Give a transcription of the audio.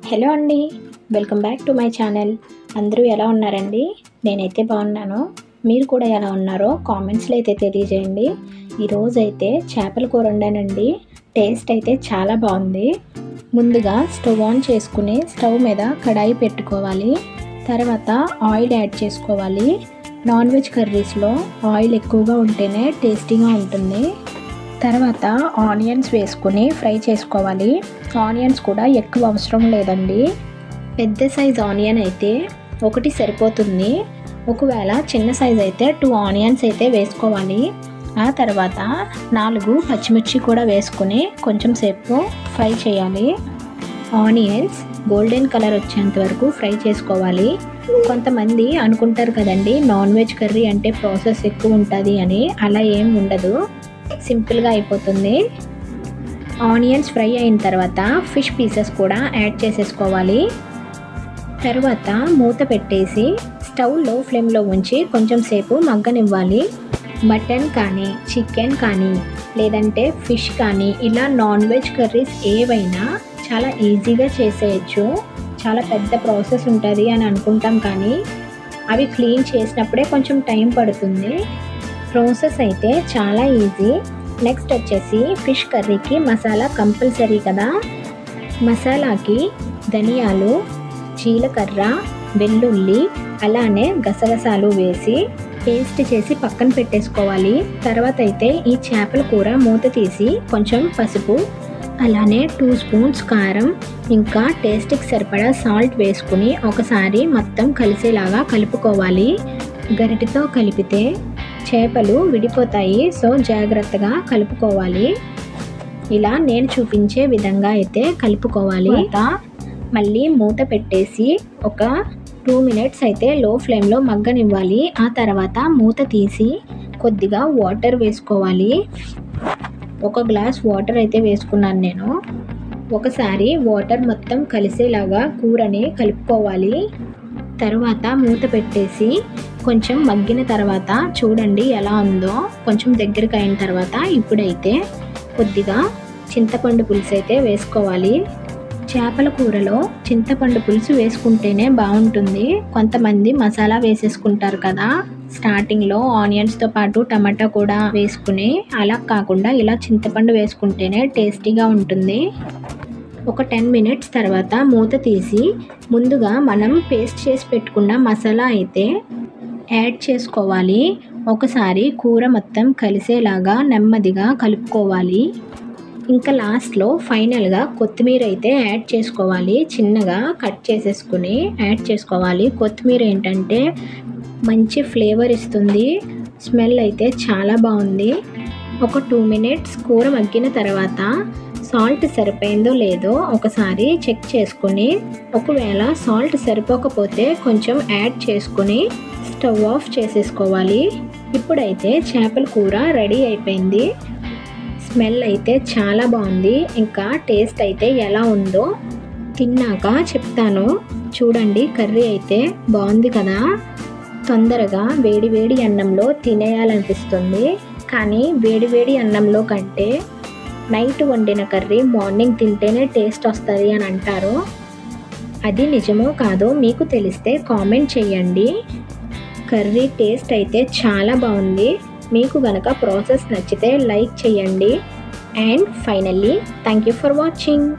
Hello అండి, welcome back to my channel. అందరూ ఎలా ఉన్నారండి? నేనైతే బాగున్నాను. మీరు కూడా ఎలా ఉన్నారో కామెంట్స్లో అయితే తెలియజేయండి. ఈరోజు అయితే చేపల కూర వండానండి. టేస్ట్ అయితే చాలా బాగుంది. ముందుగా స్టవ్ ఆన్ చేసుకుని స్టవ్ మీద కడాయి పెట్టుకోవాలి. తర్వాత ఆయిల్ యాడ్ చేసుకోవాలి. నాన్ వెజ్ కర్రీస్లో ఆయిల్ ఎక్కువగా ఉంటేనే టేస్టీగా ఉంటుంది. తర్వాత ఆనియన్స్ వేసుకుని ఫ్రై చేసుకోవాలి. ఆనియన్స్ కూడా ఎక్కువ అవసరం లేదండి. పెద్ద సైజ్ ఆనియన్ అయితే ఒకటి సరిపోతుంది. ఒకవేళ చిన్న సైజ్ అయితే 2 ఆనియన్స్ అయితే వేసుకోవాలి. ఆ తర్వాత 4 పచ్చిమిర్చి కూడా వేసుకుని కొంచెం సేపు ఫ్రై చేయాలి. ఆనియన్స్ గోల్డెన్ కలర్ వచ్చేంత వరకు ఫ్రై చేసుకోవాలి. కొంతమంది అనుకుంటారు కదండి, నాన్ వెజ్ కర్రీ అంటే ప్రాసెస్ ఎక్కువ ఉంటుంది అని. అలా ఏం ఉండదు, సింపుల్గా అయిపోతుంది. ఆనియన్స్ ఫ్రై అయిన తర్వాత ఫిష్ పీసెస్ కూడా యాడ్ చేసేసుకోవాలి. తర్వాత మూత పెట్టేసి స్టవ్ లో ఫ్లేమ్లో ఉంచి కొంచెం సేపు మగ్గనివ్వాలి. మటన్ కానీ, చికెన్ కానీ, లేదంటే ఫిష్ కానీ, ఇలా నాన్ వెజ్ కర్రీస్ ఏవైనా చాలా ఈజీగా చేసేయచ్చు. చాలా పెద్ద ప్రాసెస్ ఉంటుంది అని అనుకుంటాం, కానీ అవి క్లీన్ చేసినప్పుడే కొంచెం టైం పడుతుంది. ప్రాసెస్ అయితే చాలా ఈజీ. నెక్స్ట్ వచ్చేసి ఫిష్ కర్రీకి మసాలా కంపల్సరీ కదా. మసాలాకి ధనియాలు, జీలకర్ర, వెల్లుల్లి, అలానే గసగసాలు వేసి పేస్ట్ చేసి పక్కన పెట్టేసుకోవాలి. తర్వాత అయితే ఈ చేపల కూర మూత తీసి కొంచెం పసుపు, అలానే 2 స్పూన్స్ కారం, ఇంకా టేస్ట్కి సరిపడా సాల్ట్ వేసుకుని ఒకసారి మొత్తం కలిసేలాగా కలుపుకోవాలి. గరిటెతో కలిపితే చేపలు విడిపోతాయి, సో జాగ్రత్తగా కలుపుకోవాలి. ఇలా నేను చూపించే విధంగా అయితే కలుపుకోవాలి. మళ్ళీ మూత పెట్టేసి ఒక 2 మినిట్స్ అయితే లో ఫ్లేమ్లో మగ్గనివ్వాలి. ఆ తర్వాత మూత తీసి కొద్దిగా వాటర్ వేసుకోవాలి. 1 గ్లాస్ వాటర్ అయితే వేసుకున్నాను నేను. ఒకసారి వాటర్ మొత్తం కలిసేలాగా కూరని కలుపుకోవాలి. తర్వాత మూత పెట్టేసి కొంచెం మగ్గిన తర్వాత చూడండి ఎలా ఉందో. కొంచెం దగ్గరికి అయిన తర్వాత ఇప్పుడైతే కొద్దిగా చింతపండు పులుసు అయితే వేసుకోవాలి. చేపల కూరలో చింతపండు పులుసు వేసుకుంటేనే బాగుంటుంది. కొంతమంది మసాలా వేసేసుకుంటారు కదా స్టార్టింగ్లో, ఆనియన్స్తో పాటు టమాటా కూడా వేసుకుని. అలా కాకుండా ఇలా చింతపండు వేసుకుంటేనే టేస్టీగా ఉంటుంది. ఒక 10 మినిట్స్ తర్వాత మూత తీసి ముందుగా మనం పేస్ట్ చేసి పెట్టుకున్న మసాలా అయితే యాడ్ చేసుకోవాలి. ఒకసారి కూర మొత్తం కలిసేలాగా నెమ్మదిగా కలుపుకోవాలి. ఇంకా లాస్ట్లో ఫైనల్గా కొత్తిమీర అయితే యాడ్ చేసుకోవాలి. చిన్నగా కట్ చేసేసుకుని యాడ్ చేసుకోవాలి. కొత్తిమీర ఏంటంటే మంచి ఫ్లేవర్ ఇస్తుంది. స్మెల్ అయితే చాలా బాగుంది. ఒక 2 మినిట్స్ కూర మగ్గిన తర్వాత సాల్ట్ సరిపోయిందో లేదో ఒకసారి చెక్ చేసుకుని, ఒకవేళ సాల్ట్ సరిపోకపోతే కొంచెం యాడ్ చేసుకుని స్టవ్ ఆఫ్ చేసేసుకోవాలి. ఇప్పుడైతే చేపల కూర రెడీ అయిపోయింది. స్మెల్ అయితే చాలా బాగుంది. ఇంకా టేస్ట్ అయితే ఎలా ఉందో తిన్నాక చెప్తాను. చూడండి, కర్రీ అయితే బాగుంది కదా. తొందరగా వేడి వేడి అన్నంలో తినేయాలనిపిస్తుంది. కానీ వేడి వేడి అన్నంలో కంటే నైట్ వండిన కర్రీ మార్నింగ్ తింటేనే టేస్ట్ వస్తుంది అని అంటారు. అది నిజమో కాదో మీకు తెలిస్తే కామెంట్ చేయండి. కర్రీ టేస్ట్ అయితే చాలా బాగుంది. మీకు గనక ప్రాసెస్ నచ్చితే లైక్ చేయండి. And finally thank you for watching.